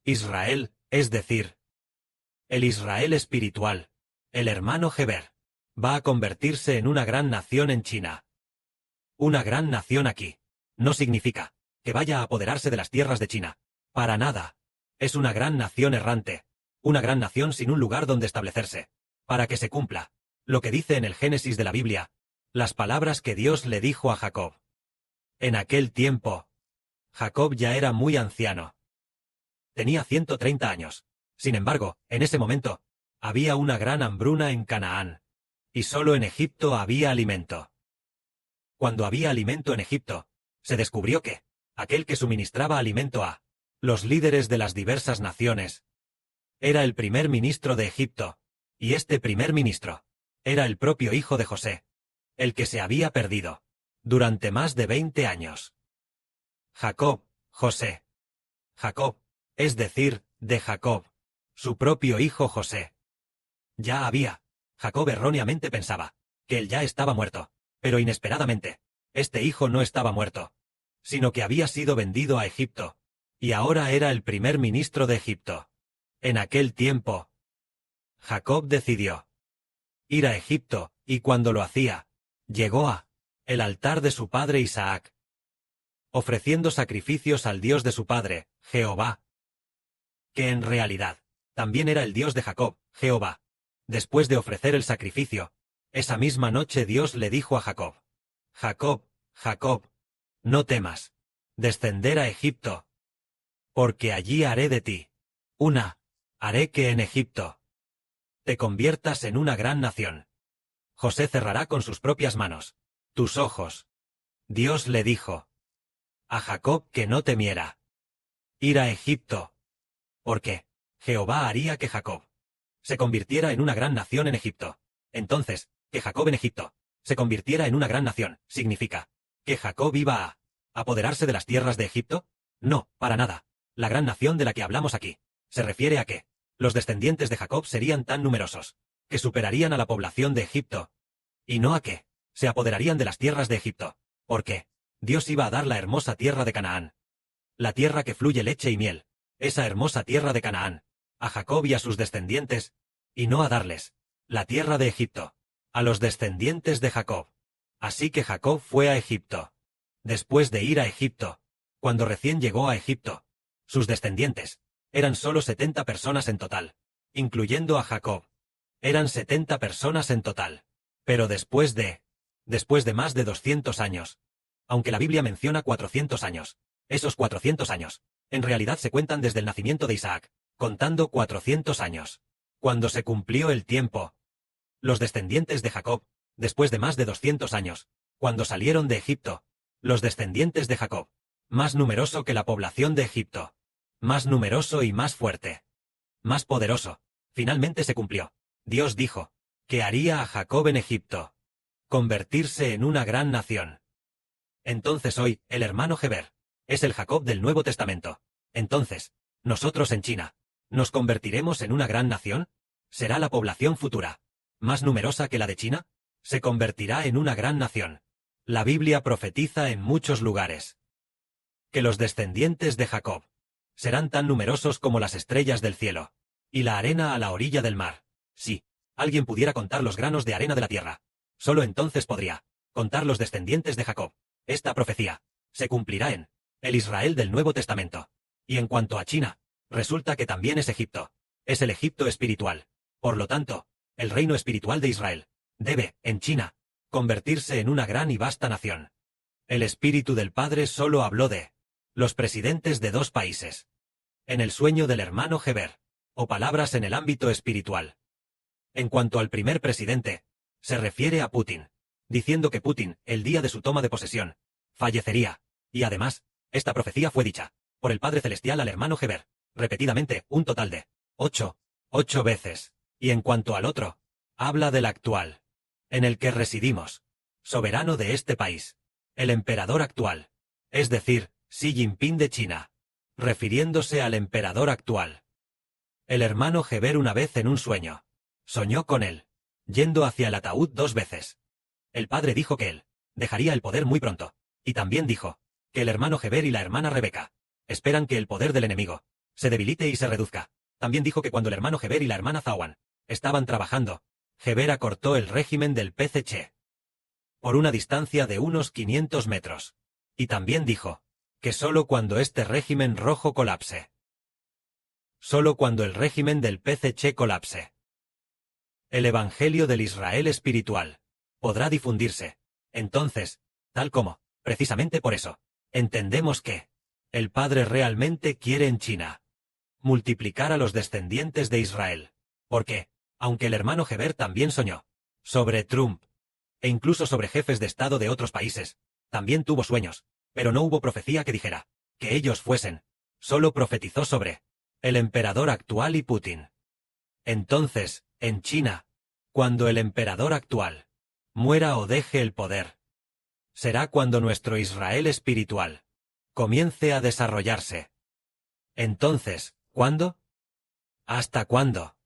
Israel, es decir, el Israel espiritual, el hermano Heber, va a convertirse en una gran nación en China. Una gran nación aquí. No significa que vaya a apoderarse de las tierras de China. Para nada. Es una gran nación errante. Una gran nación sin un lugar donde establecerse. Para que se cumpla lo que dice en el Génesis de la Biblia, las palabras que Dios le dijo a Jacob. En aquel tiempo, Jacob ya era muy anciano. Tenía 130 años. Sin embargo, en ese momento, había una gran hambruna en Canaán. Y solo en Egipto había alimento. Cuando había alimento en Egipto, se descubrió que aquel que suministraba alimento a los líderes de las diversas naciones era el primer ministro de Egipto, y este primer ministro era el propio hijo de José, el que se había perdido durante más de 20 años. Jacob, José. Jacob, es decir, de Jacob, su propio hijo José. Jacob erróneamente pensaba que él ya estaba muerto, pero inesperadamente, este hijo no estaba muerto, sino que había sido vendido a Egipto, y ahora era el primer ministro de Egipto. En aquel tiempo, Jacob decidió ir a Egipto, y cuando lo hacía, llegó a el altar de su padre Isaac, ofreciendo sacrificios al Dios de su padre, Jehová, que en realidad también era el Dios de Jacob, Jehová. Después de ofrecer el sacrificio, esa misma noche Dios le dijo a Jacob: Jacob, Jacob, no temas descender a Egipto, porque allí haré de ti haré que en Egipto te conviertas en una gran nación. José cerrará con sus propias manos tus ojos. Dios le dijo a Jacob que no temiera ir a Egipto, porque Jehová haría que Jacob se convirtiera en una gran nación en Egipto. Entonces, que Jacob en Egipto se convirtiera en una gran nación, ¿significa que Jacob iba a apoderarse de las tierras de Egipto? No, para nada. La gran nación de la que hablamos aquí se refiere a que los descendientes de Jacob serían tan numerosos que superarían a la población de Egipto, y no a que se apoderarían de las tierras de Egipto, porque Dios iba a dar la hermosa tierra de Canaán, la tierra que fluye leche y miel, esa hermosa tierra de Canaán, a Jacob y a sus descendientes, y no a darles la tierra de Egipto a los descendientes de Jacob. Así que Jacob fue a Egipto. Después de ir a Egipto, cuando recién llegó a Egipto, sus descendientes eran solo 70 personas en total, incluyendo a Jacob. Eran 70 personas en total. Pero después de más de 200 años, aunque la Biblia menciona 400 años, esos 400 años, en realidad se cuentan desde el nacimiento de Isaac, contando 400 años. Cuando se cumplió el tiempo, los descendientes de Jacob, después de más de 200 años, cuando salieron de Egipto, los descendientes de Jacob, más numeroso que la población de Egipto, más numeroso y más fuerte, más poderoso, finalmente se cumplió. Dios dijo que haría a Jacob en Egipto convertirse en una gran nación. Entonces hoy, el hermano Heber es el Jacob del Nuevo Testamento. Entonces, nosotros en China, ¿nos convertiremos en una gran nación? ¿Será la población futura más numerosa que la de China? Se convertirá en una gran nación. La Biblia profetiza en muchos lugares que los descendientes de Jacob serán tan numerosos como las estrellas del cielo, y la arena a la orilla del mar. Si alguien pudiera contar los granos de arena de la tierra, solo entonces podría contar los descendientes de Jacob. Esta profecía se cumplirá en el Israel del Nuevo Testamento. Y en cuanto a China, resulta que también es Egipto. Es el Egipto espiritual. Por lo tanto, el reino espiritual de Israel debe, en China, convertirse en una gran y vasta nación. El Espíritu del Padre solo habló de los presidentes de 2 países. En el sueño del hermano Heber, o palabras en el ámbito espiritual. En cuanto al primer presidente, se refiere a Putin, diciendo que Putin, el día de su toma de posesión, fallecería, y además, esta profecía fue dicha por el Padre Celestial al hermano Heber, repetidamente, un total de 8 veces. Y en cuanto al otro, habla del actual, en el que residimos, soberano de este país, el emperador actual, es decir, Xi Jinping de China, refiriéndose al emperador actual. El hermano Heber una vez en un sueño, soñó con él, yendo hacia el ataúd 2 veces. El padre dijo que él dejaría el poder muy pronto, y también dijo que el hermano Heber y la hermana Rebeca esperan que el poder del enemigo se debilite y se reduzca. También dijo que cuando el hermano Geber y la hermana Zawan estaban trabajando, Geber acortó el régimen del PCC por una distancia de unos 500 metros. Y también dijo que solo cuando este régimen rojo colapse, solo cuando el régimen del PCC colapse, el Evangelio del Israel espiritual podrá difundirse. Entonces, tal como, precisamente por eso, entendemos que el Padre realmente quiere en China multiplicar a los descendientes de Israel. Porque, aunque el hermano Geber también soñó sobre Trump, e incluso sobre jefes de Estado de otros países, también tuvo sueños, pero no hubo profecía que dijera que ellos fuesen. Solo profetizó sobre el emperador actual y Putin. Entonces, en China, cuando el emperador actual muera o deje el poder, será cuando nuestro Israel espiritual comience a desarrollarse. Entonces, ¿cuándo? ¿Hasta cuándo?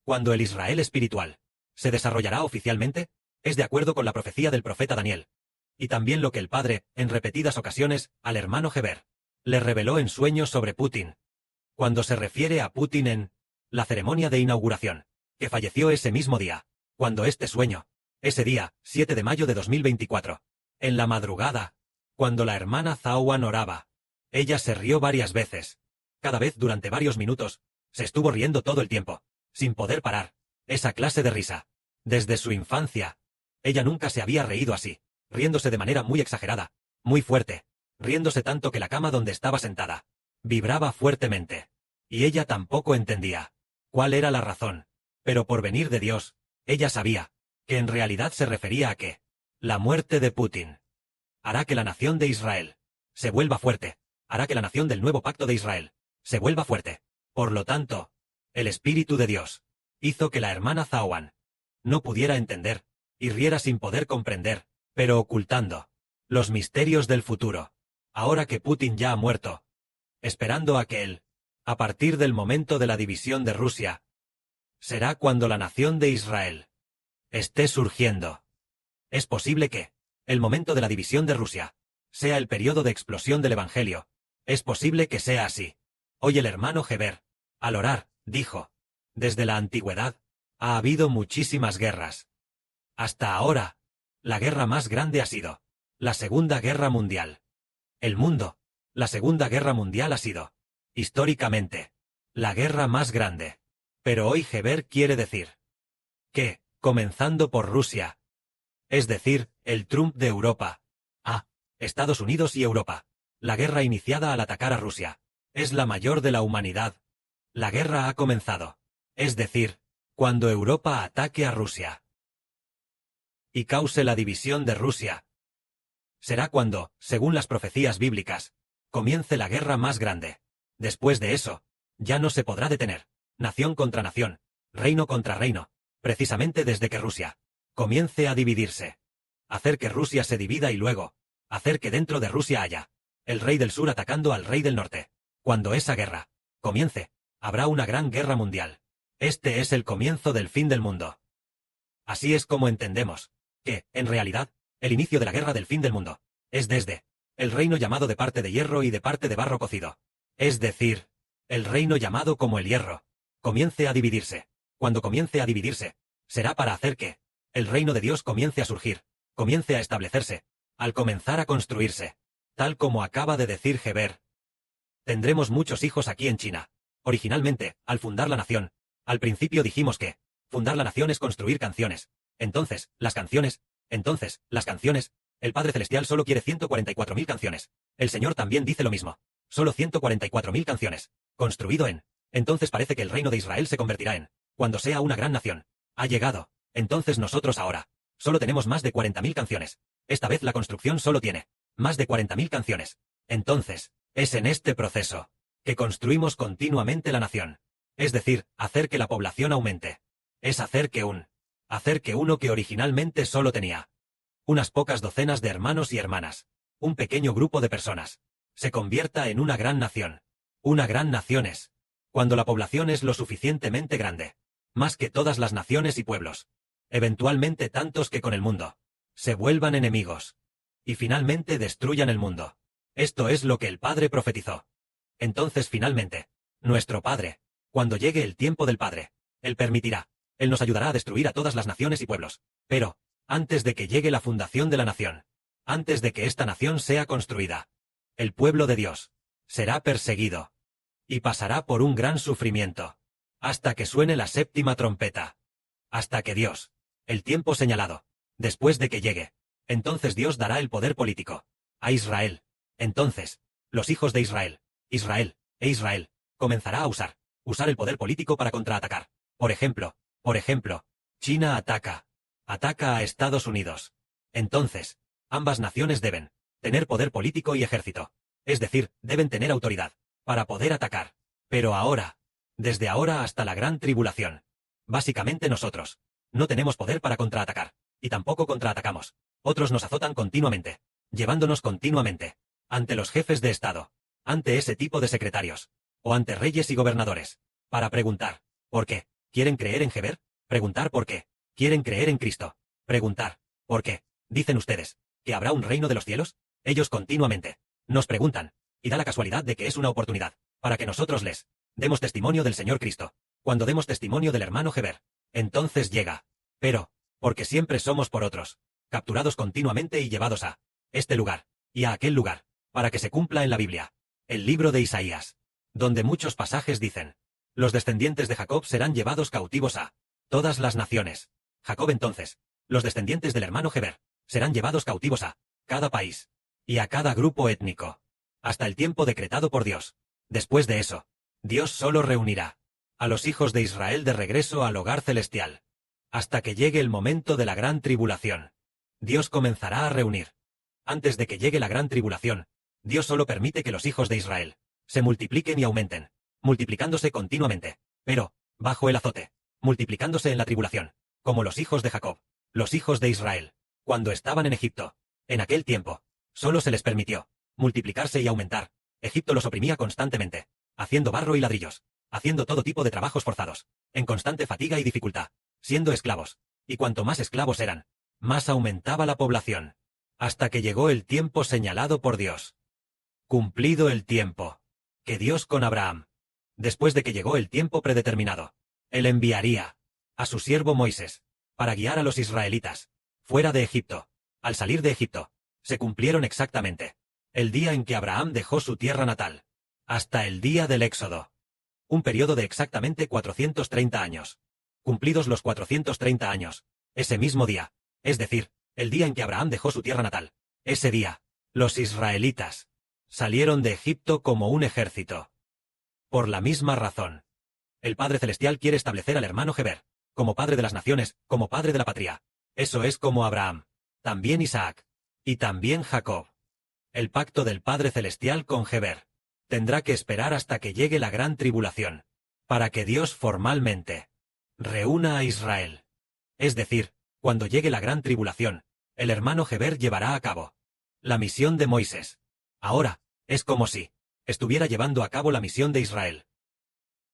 Cuando el Israel espiritual se desarrollará oficialmente, es de acuerdo con la profecía del profeta Daniel, y también lo que el Padre, en repetidas ocasiones, al hermano Geber, le reveló en sueños sobre Putin, cuando se refiere a Putin en la ceremonia de inauguración, que falleció ese mismo día, cuando este sueño, ese día, 7 de mayo de 2024, en la madrugada, cuando la hermana Zawan oraba, ella se rió varias veces, cada vez durante varios minutos, se estuvo riendo todo el tiempo, sin poder parar, esa clase de risa. Desde su infancia, ella nunca se había reído así, riéndose de manera muy exagerada, muy fuerte, riéndose tanto que la cama donde estaba sentada vibraba fuertemente. Y ella tampoco entendía cuál era la razón, pero por venir de Dios, ella sabía que en realidad se refería a que la muerte de Putin hará que la nación de Israel se vuelva fuerte, hará que la nación del nuevo pacto de Israel se vuelva fuerte. Por lo tanto, el Espíritu de Dios hizo que la hermana Zawan no pudiera entender, y riera sin poder comprender, pero ocultando los misterios del futuro, ahora que Putin ya ha muerto, esperando a que él, a partir del momento de la división de Rusia, será cuando la nación de Israel esté surgiendo. Es posible que el momento de la división de Rusia sea el periodo de explosión del Evangelio. Es posible que sea así. Hoy el hermano Geber, al orar, dijo, desde la antigüedad, ha habido muchísimas guerras. Hasta ahora, la guerra más grande ha sido la Segunda Guerra Mundial. El mundo, la Segunda Guerra Mundial ha sido, históricamente, la guerra más grande. Pero hoy Geber quiere decir que, comenzando por Rusia, es decir, el Trump de Europa, Estados Unidos y Europa, la guerra iniciada al atacar a Rusia, es la mayor de la humanidad. La guerra ha comenzado, es decir, cuando Europa ataque a Rusia y cause la división de Rusia, será cuando, según las profecías bíblicas, comience la guerra más grande. Después de eso, ya no se podrá detener, nación contra nación, reino contra reino, precisamente desde que Rusia comience a dividirse. Hacer que Rusia se divida y luego, hacer que dentro de Rusia haya el rey del sur atacando al rey del norte. Cuando esa guerra comience, habrá una gran guerra mundial. Este es el comienzo del fin del mundo. Así es como entendemos que, en realidad, el inicio de la guerra del fin del mundo es desde el reino llamado de parte de hierro y de parte de barro cocido. Es decir, el reino llamado como el hierro comience a dividirse. Cuando comience a dividirse, será para hacer que el reino de Dios comience a surgir, comience a establecerse, al comenzar a construirse. Tal como acaba de decir Geber, tendremos muchos hijos aquí en China. Originalmente, al fundar la nación, al principio dijimos que fundar la nación es construir canciones. Entonces, las canciones, el Padre Celestial solo quiere 144.000 canciones. El Señor también dice lo mismo. Solo 144.000 canciones. Construido en. Entonces parece que el reino de Israel se convertirá en, cuando sea una gran nación. Ha llegado. Entonces nosotros ahora solo tenemos más de 40.000 canciones. Esta vez la construcción solo tiene más de 40.000 canciones. Entonces, es en este proceso que construimos continuamente la nación. Es decir, hacer que la población aumente. Es hacer que uno que originalmente solo tenía unas pocas docenas de hermanos y hermanas, un pequeño grupo de personas, se convierta en una gran nación. Una gran nación es cuando la población es lo suficientemente grande, más que todas las naciones y pueblos, eventualmente tantos que con el mundo se vuelvan enemigos y finalmente destruyan el mundo. Esto es lo que el Padre profetizó. Entonces finalmente, nuestro Padre. Cuando llegue el tiempo del Padre, Él permitirá. Él nos ayudará a destruir a todas las naciones y pueblos. Pero, antes de que llegue la fundación de la nación, antes de que esta nación sea construida, el pueblo de Dios será perseguido y pasará por un gran sufrimiento, hasta que suene la séptima trompeta, hasta que Dios, el tiempo señalado, después de que llegue, entonces Dios dará el poder político a Israel. Entonces, los hijos de Israel, Israel, comenzará a usar el poder político para contraatacar. Por ejemplo, China ataca a Estados Unidos. Entonces, ambas naciones deben tener poder político y ejército. Es decir, deben tener autoridad para poder atacar. Pero ahora, desde ahora hasta la gran tribulación, básicamente nosotros no tenemos poder para contraatacar, y tampoco contraatacamos. Otros nos azotan continuamente, llevándonos continuamente ante los jefes de Estado, ante ese tipo de secretarios, o ante reyes y gobernadores, para preguntar, ¿por qué? ¿Quieren creer en Geber? Preguntar por qué. ¿Quieren creer en Cristo? Preguntar, ¿por qué? ¿Dicen ustedes que habrá un reino de los cielos? Ellos continuamente nos preguntan, y da la casualidad de que es una oportunidad para que nosotros les demos testimonio del Señor Cristo. Cuando demos testimonio del hermano Geber, entonces llega. Pero, porque siempre somos por otros, capturados continuamente y llevados a este lugar, y a aquel lugar, para que se cumpla en la Biblia, el libro de Isaías, donde muchos pasajes dicen, los descendientes de Jacob serán llevados cautivos a todas las naciones. Jacob entonces, los descendientes del hermano Geber, serán llevados cautivos a cada país, y a cada grupo étnico, hasta el tiempo decretado por Dios. Después de eso, Dios solo reunirá a los hijos de Israel de regreso al hogar celestial, hasta que llegue el momento de la gran tribulación. Dios comenzará a reunir. Antes de que llegue la gran tribulación, Dios solo permite que los hijos de Israel se multipliquen y aumenten, multiplicándose continuamente, pero, bajo el azote, multiplicándose en la tribulación, como los hijos de Jacob, los hijos de Israel, cuando estaban en Egipto. En aquel tiempo, solo se les permitió multiplicarse y aumentar. Egipto los oprimía constantemente, haciendo barro y ladrillos, haciendo todo tipo de trabajos forzados, en constante fatiga y dificultad, siendo esclavos, y cuanto más esclavos eran, más aumentaba la población, hasta que llegó el tiempo señalado por Dios. Cumplido el tiempo que Dios con Abraham, después de que llegó el tiempo predeterminado, Él enviaría a su siervo Moisés para guiar a los israelitas fuera de Egipto. Al salir de Egipto, se cumplieron exactamente el día en que Abraham dejó su tierra natal, hasta el día del Éxodo. Un periodo de exactamente 430 años. Cumplidos los 430 años, ese mismo día, es decir, el día en que Abraham dejó su tierra natal, ese día, los israelitas salieron de Egipto como un ejército. Por la misma razón, el Padre Celestial quiere establecer al hermano Geber como padre de las naciones, como padre de la patria. Eso es como Abraham, también Isaac, y también Jacob. El pacto del Padre Celestial con Geber tendrá que esperar hasta que llegue la gran tribulación, para que Dios formalmente reúna a Israel. Es decir, cuando llegue la gran tribulación, el hermano Geber llevará a cabo la misión de Moisés. Ahora, es como si estuviera llevando a cabo la misión de Israel.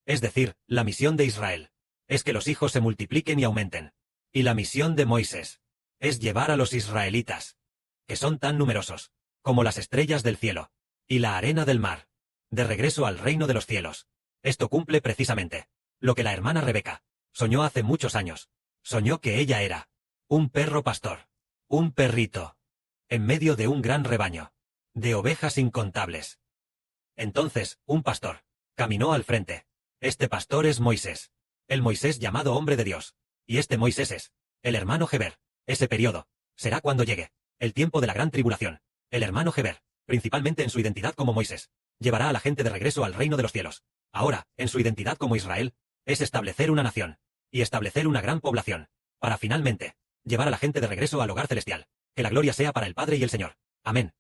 Es decir, la misión de Israel es que los hijos se multipliquen y aumenten. Y la misión de Moisés es llevar a los israelitas, que son tan numerosos como las estrellas del cielo y la arena del mar, de regreso al reino de los cielos. Esto cumple precisamente lo que la hermana Rebeca soñó hace muchos años. Soñó que ella era un perro pastor, un perrito, en medio de un gran rebaño de ovejas incontables. Entonces, un pastor caminó al frente. Este pastor es Moisés, el Moisés llamado hombre de Dios, y este Moisés es el hermano Geber. Ese periodo será cuando llegue el tiempo de la gran tribulación. El hermano Geber, principalmente en su identidad como Moisés, llevará a la gente de regreso al reino de los cielos. Ahora, en su identidad como Israel, es establecer una nación y establecer una gran población, para finalmente llevar a la gente de regreso al hogar celestial. Que la gloria sea para el Padre y el Señor. Amén.